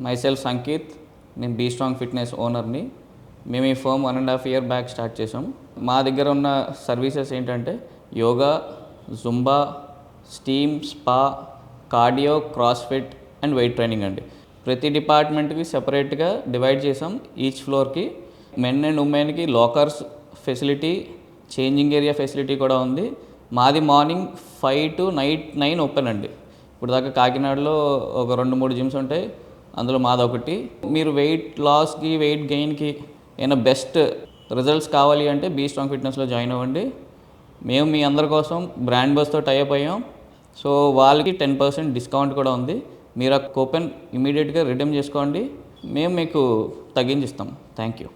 Myself Sanket, నేను be strong fitness ఓనర్ని. మేము ఈ ఫర్మ్ 1.5 year బ్యాక్ స్టార్ట్ చేసాం. మా దగ్గర ఉన్న సర్వీసెస్ ఏంటంటే yoga, Zumba, steam, spa, cardio, CrossFit and weight training అండి. ప్రతి డిపార్ట్మెంట్కి సెపరేట్గా డివైడ్ చేసాం. ఈచ్ ఫ్లోర్కి మెన్ అండ్ ఉమెన్కి lockers facility, changing area facility కూడా ఉంది. మాది మార్నింగ్ 5 to నైట్ 9 ఓపెన్ అండి. ఇప్పుడు దాకా కాకినాడలో ఒక 2-3 జిమ్స్ ఉంటాయి, అందులో మాదొకటి. మీరు వెయిట్ లాస్కి, వెయిట్ గెయిన్కి ఏమైనా బెస్ట్ రిజల్ట్స్ కావాలి అంటే బీ స్ట్రాంగ్ ఫిట్నెస్లో జాయిన్ అవ్వండి. మేము మీ అందరి కోసం బ్రాండ్ బస్తో టైఅప్ అయ్యాం. సో వాళ్ళకి 10% డిస్కౌంట్ కూడా ఉంది. మీరు ఆ కూపన్ ఇమీడియట్గా రిడీమ్ చేసుకోండి, మేము మీకు తగ్గించిస్తాం. Thank you.